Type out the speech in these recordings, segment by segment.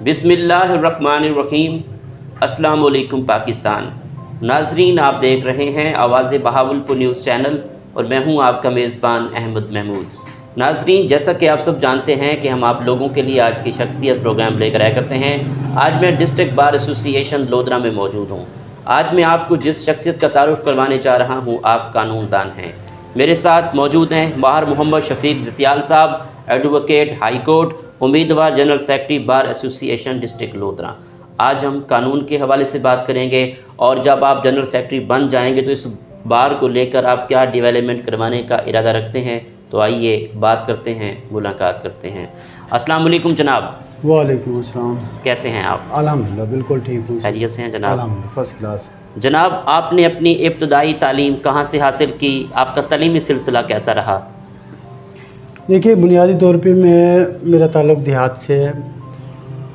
बिस्मिल्लाहिर्रहमानिर्रहीम। अस्सलाम वालेकुम पाकिस्तान। नाजरीन, आप देख रहे हैं आवाज़ बहावलपुर न्यूज़ चैनल और मैं हूं आपका मेज़बान अहमद महमूद। नाजरीन, जैसा कि आप सब जानते हैं कि हम आप लोगों के लिए आज की शख्सियत प्रोग्राम लेकर आया करते हैं। आज मैं डिस्ट्रिक्ट बार एसोसिएशन लोधरा में मौजूद हूँ। आज मैं आपको जिस शख्सियत का तारुफ करवाने जा रहा हूँ, आप कानूनदान हैं। मेरे साथ मौजूद हैं माहर Mohammad Shafiq Datiyal sahab, advocate high court, उम्मीदवार general secretary bar association district Lodhra. आज हम कानून के हवाले से बात करेंगे और जब आप जनरल सेक्रेटरी बन जाएंगे तो इस बार को लेकर आप क्या डेवलपमेंट करवाने का इरादा रखते हैं। तो आइए बात करते हैं, मुलाकात करते हैं। अस्सलाम वालेकुम जनाब। वालेकुम अस्सलाम। कैसे हैं आप? अल्हम्दुलिल्लाह बिल्कुल ठीक हूँ। खैरियत से हैं जनाब? अल्हम्दुलिल्लाह फर्स्ट क्लास। जनाब, आपने अपनी इब्तदाई तालीम कहाँ से हासिल की? आपका तालीमी सिलसिला कैसा रहा? देखिए, बुनियादी तौर पे मेरा ताल्लुक़ देहात से है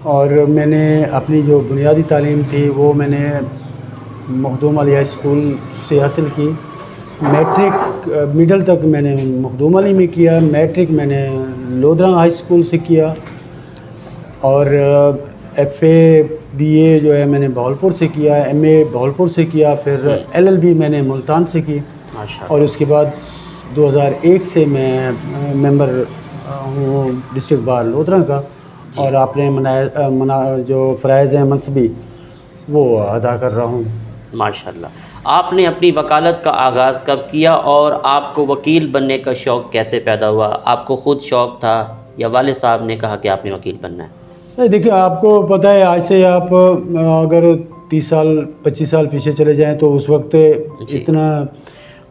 और मैंने अपनी जो बुनियादी तालीम थी वो मैंने मखदूम अली हाई स्कूल से हासिल की। मैट्रिक मिडल तक मैंने मखदूम अली में किया। मैट्रिक मैंने लोधरा हाई स्कूल से किया और FA BA जो है मैंने बहावलपुर से किया, MA बहावलपुर से किया, फिर LLB मैंने मुल्तान से की और उसके बाद 2001 से मैं मेंबर हूँ डिस्ट्रिक्ट बार लोधरा का और आपने जो फ़राइज़ हैं मनसबी वो अदा कर रहा हूँ माशाल्लाह। आपने अपनी वकालत का आगाज़ कब किया और आपको वकील बनने का शौक़ कैसे पैदा हुआ? आपको ख़ुद शौक़ था या वालिद साहब ने कहा कि आपने वकील बनना है? देखिए, आपको पता है आज से आप अगर 30 साल 25 साल पीछे चले जाएं तो उस वक्त इतना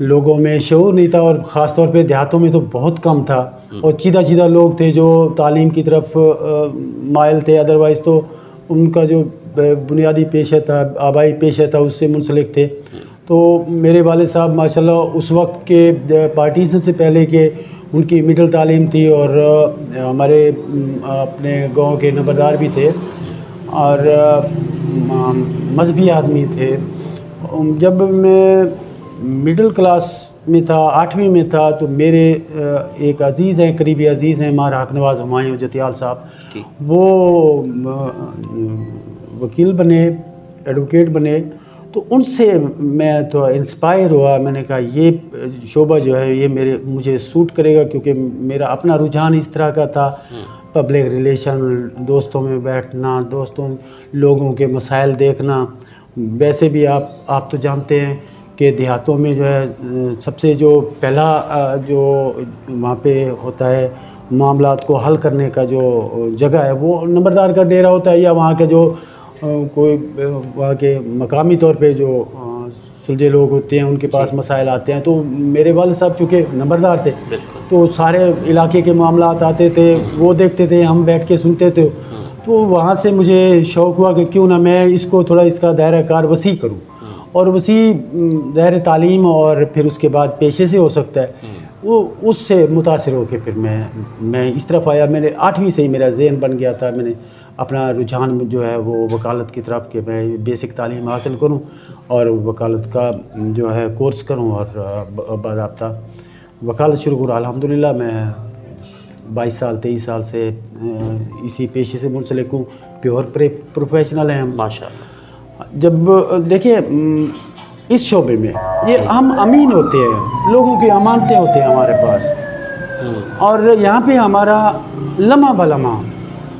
लोगों में शऊर नहीं था और ख़ास तौर पे देहातों में तो बहुत कम था और सीधा लोग थे जो तालीम की तरफ माइल थे। अदरवाइज़ तो उनका जो बुनियादी पेशा था, आबाई पेशा था, उससे मुंसलिक थे। तो मेरे वालिद साहब माशाल्लाह उस वक्त के पार्टीशन से पहले के उनकी मिडिल तालीम थी और हमारे अपने गांव के नंबरदार भी थे और मजहबी आदमी थे। जब मैं मिडिल क्लास में था, 8वीं में था, तो मेरे एक अज़ीज़ हैं, करीबी अज़ीज़ हैं मार हक नवाज़ हुमायूं जतियाल साहब, वो वकील बने, एडवोकेट बने। तो उनसे मैं तो इंस्पायर हुआ। मैंने कहा ये शोबा जो है ये मुझे सूट करेगा क्योंकि मेरा अपना रुझान इस तरह का था। पब्लिक रिलेशन, दोस्तों में बैठना, लोगों के मसाइल देखना। वैसे भी आप तो जानते हैं कि देहातों में जो है सबसे जो पहला जो वहाँ पे होता है मामलात को हल करने का जो जगह है वो नंबरदार का डेरा होता है या वहाँ के जो कोई वहाँ के मकामी तौर पे जो सुलझे लोग होते हैं उनके पास मसाइल आते हैं। तो मेरे वालिद साहब चूँकि नंबरदार थे तो सारे इलाके के मामलात आते थे, वो देखते थे, हम बैठ के सुनते थे। तो वहाँ से मुझे शौक़ हुआ कि क्यों ना मैं इसको थोड़ा इसका दायरा कार वसी करूँ और वसी दायरे तालीम और फिर उसके बाद पेशे से हो सकता है वो उससे मुतासिर होकर फिर मैं इस तरफ आया। मैंने 8वीं से ही मेरा ज़हन बन गया था। मैंने अपना रुझान जो है वो वकालत की तरफ कि मैं बेसिक तालीम हासिल करूं और वकालत का जो है कोर्स करूं और बाज़ाब्ता वकालत शुरू करूं। अल्हम्दुलिल्लाह मैं 22 साल 23 साल से इसी पेशे से मुंसलिक हूँ। प्योर प्रोफेशनल हैं हम माशाअल्लाह। जब देखिए इस शोबे में ये हम अमीन होते हैं, लोगों की अमानतें होते हैं हमारे पास और यहाँ पे हमारा लम्हा बलम्हा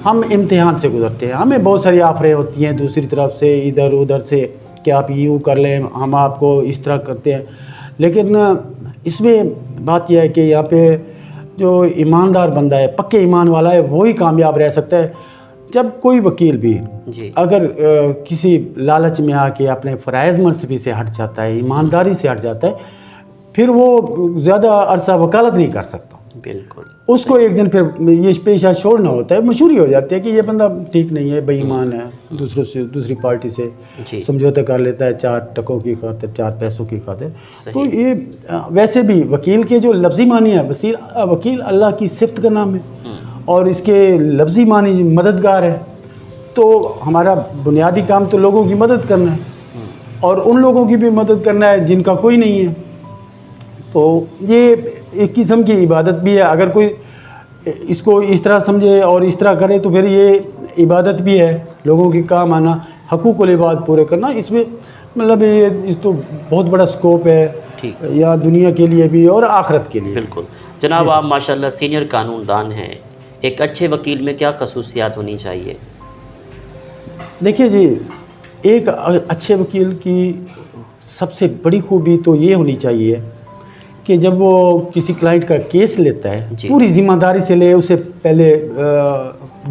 हम इम्तिहान से गुजरते हैं। हमें बहुत सारी ऑफरें होती हैं दूसरी तरफ से, इधर उधर से, कि आप यूँ कर लें, हम आपको इस तरह करते हैं। लेकिन इसमें बात यह है कि यहाँ पे जो ईमानदार बंदा है, पक्के ईमान वाला है, वही कामयाब रह सकता है। जब कोई वकील भी अगर किसी लालच में आके अपने फ़राइज़ मनसबी से हट जाता है, ईमानदारी से हट जाता है, फिर वो ज़्यादा अरसा वकालत नहीं कर सकता। बिल्कुल, उसको एक दिन फिर ये पेशा छोड़ना होता है। मशहूरी हो जाती है कि ये बंदा ठीक नहीं है, बेईमान है, दूसरी पार्टी से समझौता कर लेता है 4 टकों की खातिर, 4 पैसों की खातिर। तो ये वैसे भी वकील के जो लफ्ज़ी मानी है, वकील अल्लाह की सिफ्त का नाम है और इसके लफ्ज़ी मानी मददगार है। तो हमारा बुनियादी काम तो लोगों की मदद करना है और उन लोगों की भी मदद करना है जिनका कोई नहीं है। तो ये एक किस्म की इबादत भी है। अगर कोई इसको इस तरह समझे और इस तरह करे तो फिर ये इबादत भी है, लोगों के काम आना, हकूक़ुल इबाद पूरे करना, इसमें मतलब ये इस तो बहुत बड़ा स्कोप है, ठीक, या दुनिया के लिए भी और आखिरत के लिए। बिल्कुल। जनाब, आप माशाल्लाह सीनियर कानूनदान हैं, एक अच्छे वकील में क्या खसूसियात होनी चाहिए? देखिए जी, एक अच्छे वकील की सबसे बड़ी खूबी तो ये होनी चाहिए कि जब वो किसी क्लाइंट का केस लेता है, जी। पूरी ज़िम्मेदारी से ले, उसे पहले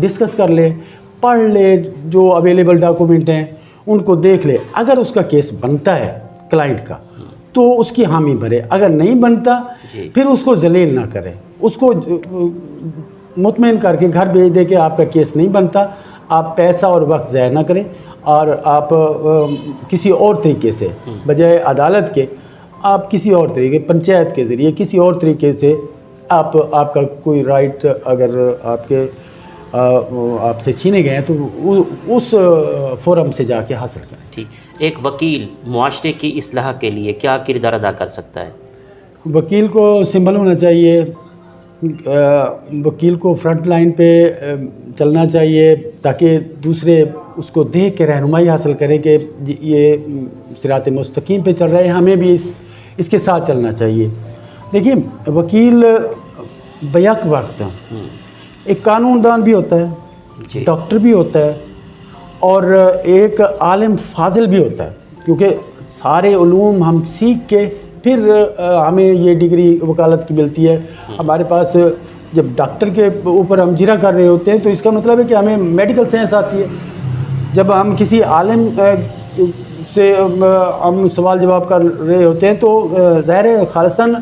डिस्कस कर ले, पढ़ ले, जो अवेलेबल डॉक्यूमेंट हैं उनको देख ले। अगर उसका केस बनता है क्लाइंट का तो उसकी हामी भरे, अगर नहीं बनता जी। फिर उसको जलील ना करे, उसको मुतमईन करके घर भेज दे कि आपका केस नहीं बनता, आप पैसा और वक्त ज़ाया ना करें, और आप किसी और तरीके से, बजाय अदालत के, आप किसी और तरीके, पंचायत के ज़रिए किसी और तरीके से आपका कोई राइट अगर आपसे छीने गए हैं तो उस फोरम से जाके हासिल करें। ठीक, एक वकील मुआशरे की इस्लाह के लिए क्या किरदार अदा कर सकता है? वकील को सिंबल होना चाहिए, वकील को फ्रंट लाइन पे चलना चाहिए ताकि दूसरे उसको देख के रहनुमाई हासिल करें कि ये सिरात मुस्तकीम पे चल रहे हैं, हमें भी इसके साथ चलना चाहिए। देखिए, वकील बैक वक्त एक कानूनदान भी होता है, डॉक्टर भी होता है, और एक आलिम फाजिल भी होता है, क्योंकि सारे उलूम हम सीख के फिर हमें ये डिग्री वकालत की मिलती है। हमारे पास जब डॉक्टर के ऊपर हम जिरा कर रहे होते हैं तो इसका मतलब है कि हमें मेडिकल साइंस आती है। जब हम किसी आलिम से हम सवाल जवाब कर रहे होते हैं तो ज़ाहिर है खालिसन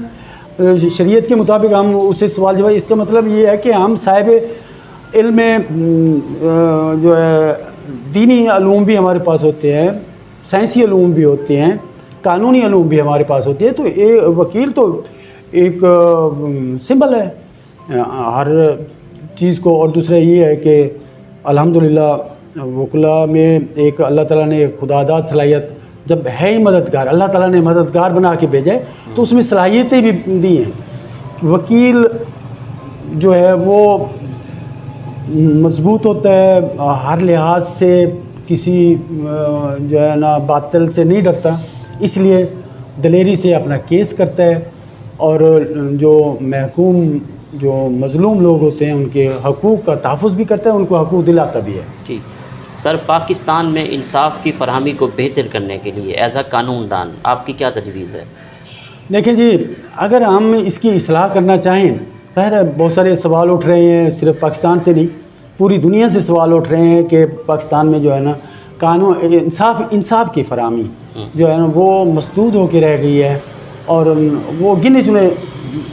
शरीयत के मुताबिक हम उससे सवाल जवाब, इसका मतलब ये है कि हम साहिब इल्म जो है दीनी अलूम भी हमारे पास होते हैं, साइंसी अलूम भी होते हैं, कानूनी अलूम भी हमारे पास होती है। तो ये वकील तो एक सिंबल है हर चीज़ को। और दूसरा ये है कि अल्हम्दुलिल्लाह वकला में एक अल्लाह ताला ने खुदादाद सलाहियत जब है ही मददगार, अल्लाह ताला ने मददगार बना के भेजा है तो उसमें सलाहियतें भी दी हैं। वकील जो है वो मजबूत होता है, हर लिहाज से किसी जो है ना बातिल से नहीं डरता, इसलिए दलेरी से अपना केस करता है, और जो महकूम जो मज़लूम लोग होते हैं उनके हकूक़ का तहफ़्फ़ुज़ भी करता है, उनको हकूक़ दिलाता भी है। ठीक सर, पाकिस्तान में इंसाफ की फरहमी को बेहतर करने के लिए एज़ अ कानूनदान आपकी क्या तजवीज़ है? देखिए जी, अगर हम इसकी इस्लाह करना चाहें, ज़ाहिर है बहुत सारे सवाल उठ रहे हैं, सिर्फ पाकिस्तान से नहीं पूरी दुनिया से सवाल उठ रहे हैं कि पाकिस्तान में जो है ना कानून इंसाफ की फरहमी जो है ना वो मसदूद होकर रह गई है, और वो गिने चुने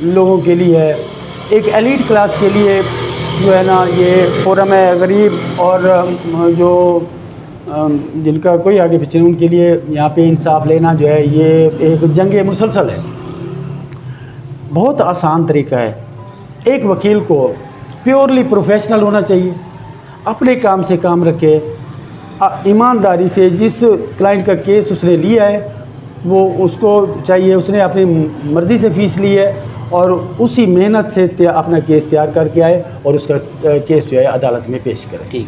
लोगों के लिए है, एक एलीट क्लास के लिए जो है ना ये फोरम है। गरीब और जो जिनका कोई आगे पीछे नहीं, उनके लिए यहाँ पे इंसाफ लेना जो है ये एक जंग मुसलसल है। बहुत आसान तरीका है, एक वकील को प्योरली प्रोफेशनल होना चाहिए, अपने काम से काम रखे, ईमानदारी से जिस क्लाइंट का केस उसने लिया है वो उसको चाहिए, उसने अपनी मर्ज़ी से फ़ीस ली है और उसी मेहनत से अपना केस तैयार करके आए और उसका केस जो है अदालत में पेश करें। ठीक,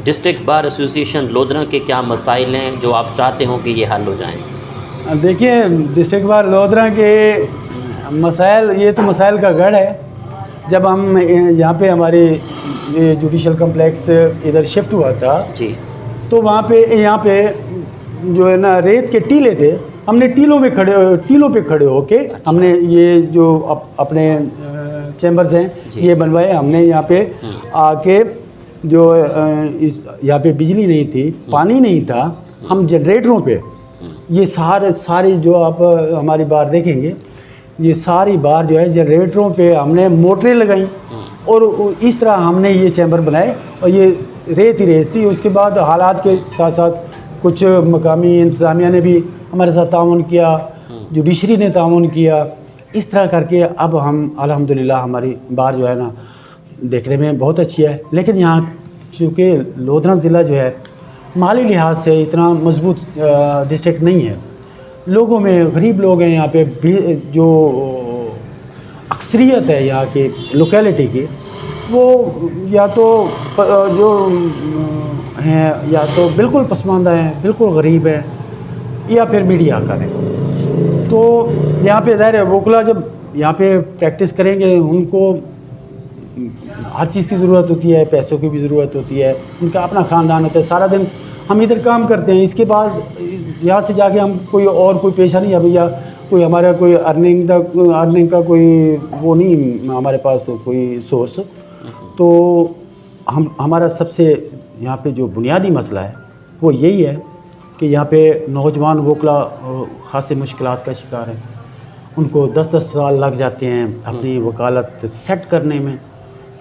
डिस्ट्रिक्ट बार एसोसिएशन लोधरा के क्या मसाइल हैं जो आप चाहते हो कि ये हल हो जाएं? देखिए, डिस्ट्रिक्ट बार लोधरा के मसाइल, ये तो मसाइल का गढ़ है। जब हम यहाँ पे हमारे जुडिशल कम्प्लेक्स इधर शिफ्ट हुआ था जी, तो वहाँ पे यहाँ पे जो है ना रेत के टीले थे, हमने टीलों पे खड़े होके हमने ये जो अपने चैम्बर्स हैं ये बनवाए। हमने यहाँ पे आके जो यहाँ पे बिजली नहीं थी, पानी नहीं था, हम जनरेटरों पे ये सारे जो आप हमारी बार देखेंगे, ये सारी बार जो है जनरेटरों पे हमने मोटरें लगाई और इस तरह हमने ये चैम्बर बनाए। और ये रेत ही रेत थी। उसके बाद हालात के साथ साथ कुछ मकामी इंतज़ामिया ने भी हमारे साथ ताउन किया, जुडिशरी ने ताउन किया। इस तरह करके अब हम अल्हम्दुलिल्लाह हमारी बार जो है ना देखने में बहुत अच्छी है। लेकिन यहाँ चूँकि लोधरा ज़िला जो है माली लिहाज से इतना मजबूत डिस्ट्रिक्ट नहीं है, लोगों में गरीब लोग हैं यहाँ पे, जो अक्सरियत है यहाँ की लोकेलिटी की, वो या तो जो हैं या तो बिल्कुल पसमानदा हैं, बिल्कुल गरीब हैं, या फिर मीडिया का है। तो यहाँ पे ज़ाहिर है वोकला जब यहाँ पे प्रैक्टिस करेंगे, उनको हर चीज़ की ज़रूरत होती है, पैसों की भी ज़रूरत होती है, उनका अपना ख़ानदान होता है। सारा दिन हम इधर काम करते हैं, इसके बाद यहाँ से जाके हम कोई पेशा नहीं है या कोई हमारा कोई अर्निंग का कोई वो नहीं हमारे पास कोई सोर्स। तो हमारा सबसे यहाँ पे जो बुनियादी मसला है वो यही है कि यहाँ पे नौजवान वोकला ख़ासी मुश्किलात का शिकार है। उनको 10-10 साल लग जाते हैं अपनी वकालत सेट करने में।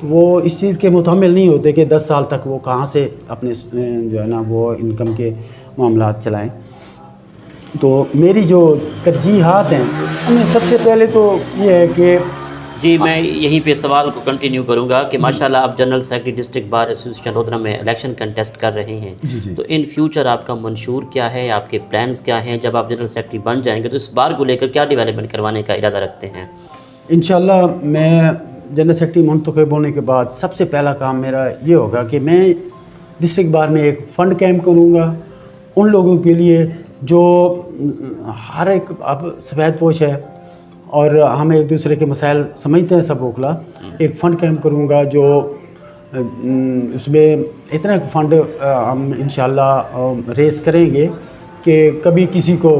वो इस चीज़ के मुतहम्मिल नहीं होते कि 10 साल तक वो कहाँ से अपने जो है ना वो इनकम के मामलात चलाएं। तो मेरी जो तरजीहात हैं उनमें सबसे पहले तो ये है कि जी, मैं यहीं पे सवाल को कंटिन्यू करूंगा कि माशाल्लाह आप general secretary district bar association Rodra में इलेक्शन कंटेस्ट कर रहे हैं। जी। तो इन फ्यूचर आपका मंशूर क्या है, आपके प्लान्स क्या हैं? जब आप जनरल सेक्रेटरी बन जाएंगे तो इस बार को लेकर क्या डेवलपमेंट करवाने का इरादा रखते हैं? इंशाल्लाह मैं जनरल सेक्रेटरी मुंतखब होने के बाद सबसे पहला काम मेरा ये होगा कि मैं डिस्ट्रिक्ट बार में एक फ़ंड कैंप करूँगा उन लोगों के लिए जो हर एक अब सफ़ेदपोश है और हम एक दूसरे के मसाइल समझते हैं सब वोकला। एक फ़ंड कैंप करूँगा जो उसमें इतना फ़ंड हम इंशाल्लाह रेस करेंगे कि कभी किसी को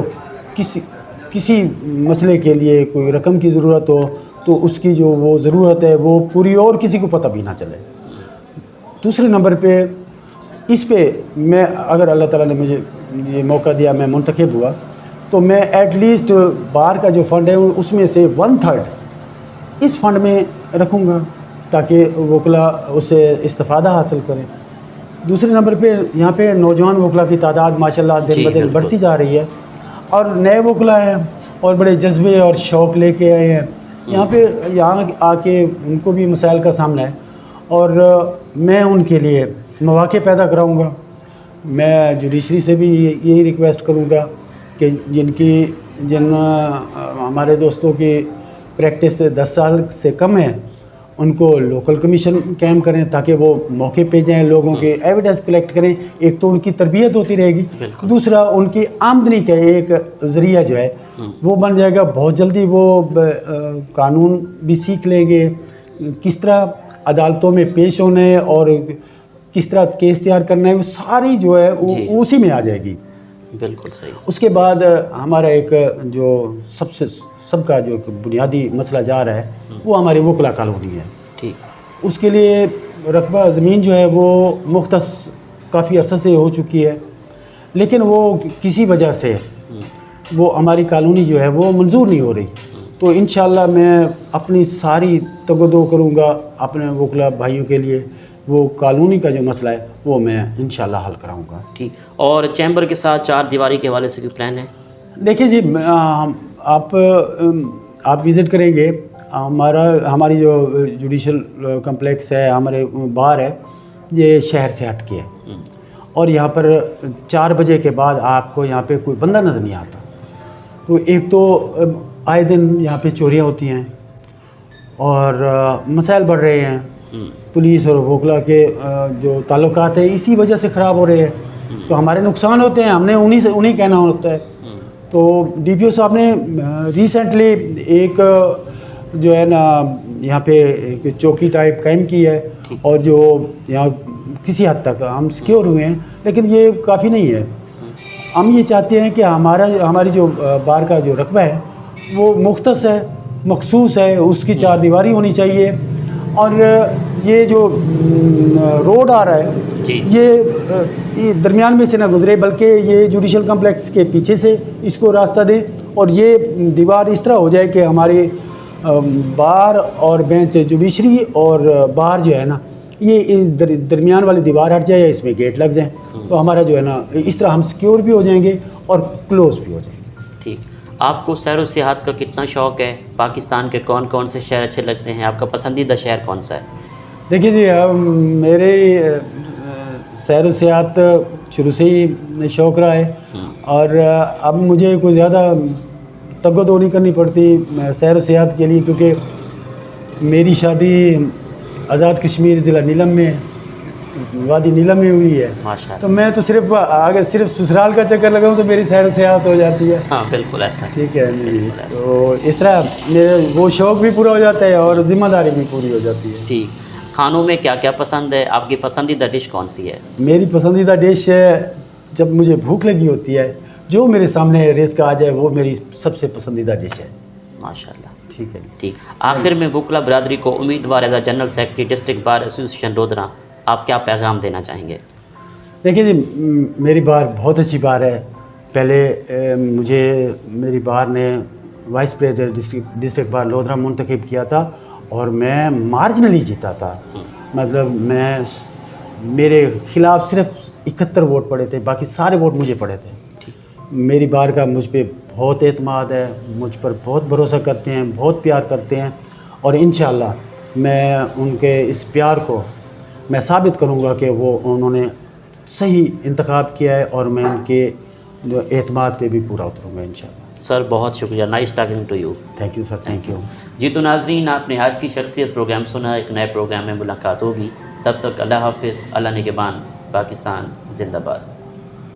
किसी मसले के लिए कोई रकम की ज़रूरत हो तो उसकी जो वो ज़रूरत है वो पूरी और किसी को पता भी ना चले। दूसरे नंबर पे इस पे मैं अगर अल्लाह ताला ने मुझे ये मौका दिया, मैं मुंतखब हुआ, तो मैं एटलीस्ट बार का जो फ़ंड है उसमें से 1/3 इस फ़ंड में रखूँगा ताकि वोकला उससे इस्तिफ़ादा हासिल करें। दूसरे नंबर पे यहाँ पे नौजवान वोकला की तादाद माशाल्लाह दिन ब दिन बढ़ती जा रही है और नए वोकला हैं और बड़े जज्बे और शौक़ लेके आए हैं यहाँ आके उनको भी मसाइल का सामना है और मैं उनके लिए मौक़े पैदा कराऊँगा। मैं जुडिशरी से भी यही रिक्वेस्ट करूँगा कि जिन हमारे दोस्तों की प्रैक्टिस 10 साल से कम है उनको लोकल कमीशन कैम करें ताकि वो मौके पे जाएं, लोगों के एविडेंस कलेक्ट करें। एक तो उनकी तरबियत होती रहेगी, दूसरा उनकी आमदनी का एक ज़रिया जो है वो बन जाएगा। बहुत जल्दी वो कानून भी सीख लेंगे, किस तरह अदालतों में पेश होने और किस तरह केस तैयार करना है, वो सारी जो है वो उसी में आ जाएगी। बिल्कुल सही। उसके बाद हमारा एक जो सबका जो बुनियादी मसला जा रहा है वो हमारी वोकला कॉलोनी है। ठीक। उसके लिए रकबा ज़मीन जो है वो मुख्तस काफ़ी अरसे से हो चुकी है, लेकिन वो किसी वजह से वो हमारी कॉलोनी जो है वो मंजूर नहीं हो रही। तो इंशाल्लाह मैं अपनी सारी तगदो करूँगा अपने वोकला भाइयों के लिए, वो कॉलोनी का जो मसला है वो मैं इंशाल्लाह हल कराऊँगा। ठीक। और चैम्बर के साथ 4 दीवारी के हवाले से कोई प्लान है? देखिए जी, आप विज़िट करेंगे हमारी जो जुडिशल कम्प्लेक्स है, हमारे बार है, ये शहर से हट के है और यहाँ पर 4 बजे के बाद आपको यहाँ पे कोई बंदा नज़र नहीं आता। तो एक तो आए दिन यहाँ पे चोरियाँ होती हैं और मसाइल बढ़ रहे हैं। पुलिस और वोकला के जो ताल्लुकात हैं इसी वजह से ख़राब हो रहे हैं, तो हमारे नुकसान होते हैं, हमने उन्हीं कहना होता है। तो DPO साहब ने रिसेंटली एक जो है ना यहाँ पे एक चौकी टाइप कायम की है और जो यहाँ किसी हद तक हम सिक्योर हुए हैं, लेकिन ये काफ़ी नहीं है। हम ये चाहते हैं कि हमारी जो बार का जो रकबा है वो मुख्तस है, मखसूस है, उसकी 4 दीवारी होनी चाहिए और ये जो रोड आ रहा है ये दरमियान में से ना गुजरे, बल्कि ये जुडिशल कम्प्लेक्स के पीछे से इसको रास्ता दे और ये दीवार इस तरह हो जाए कि हमारी बार और बेंच जुडिशरी और बार जो है ना ये इस दरमियान वाली दीवार हट जाए या इसमें गेट लग जाए, तो हमारा जो है ना इस तरह हम सिक्योर भी हो जाएंगे और क्लोज भी हो जाएंगे। ठीक। आपको सैर व सियाहत का कितना शौक़ है? पाकिस्तान के कौन कौन से शहर अच्छे लगते हैं? आपका पसंदीदा शहर कौन सा है? देखिए जी, मेरे सैर व सियाहत शुरू से ही शौक़ रहा है और अब मुझे कोई ज़्यादा तगदो नहीं करनी पड़ती सैर व सियाहत के लिए, क्योंकि मेरी शादी आज़ाद कश्मीर ज़िला नीलम में, वादी नीलम में हुई है। माशाल्लाह। तो मैं तो सिर्फ अगर सिर्फ ससुराल का चक्कर लगाऊं तो मेरी सैर सियाहत हो जाती है। हाँ बिल्कुल ऐसा। ठीक है जी। बिल्कुल ऐसा। तो इस तरह मेरे वो शौक़ भी पूरा हो जाता है और ज़िम्मेदारी भी पूरी हो जाती है। ठीक। खानों में क्या क्या पसंद है? आपकी पसंदीदा डिश कौन सी है? मेरी पसंदीदा डिश है, जब मुझे भूख लगी होती है, जो मेरे सामने रिज़्क़ आ जाए वो मेरी सबसे पसंदीदा डिश है। माशाल्लाह। ठीक है। ठीक। आखिर में वकला बरदरी को उम्मीदवार as general secretary district bar association Rodra आप क्या पैगाम देना चाहेंगे? देखिए जी, मेरी बार बहुत अच्छी बार है। पहले मुझे मेरी बार ने vice president district bar Lodhra मुंतखब किया था और मैं मार्जिनली जीता था। मतलब मेरे ख़िलाफ़ सिर्फ 71 वोट पड़े थे, बाकी सारे वोट मुझे पड़े थे। मेरी बार का मुझ पे बहुत एतमाद है, मुझ पर बहुत भरोसा करते हैं, बहुत प्यार करते हैं और इंशाअल्लाह मैं उनके इस प्यार को मैं साबित करूंगा कि वो उन्होंने सही इंतखाब किया है और मैं उनके जो एतमाद पे भी पूरा उतरूँगा इंशाअल्लाह। सर बहुत शुक्रिया। Nice talking to you. Thank you sir, thank you. जी तो नाजरीन, आपने आज की शख्सियत प्रोग्राम सुना। एक नए प्रोग्राम में मुलाकात होगी। तब तक अल्लाह हाफिज़। अल्लाह निगहबान। पाकिस्तान जिंदाबाद।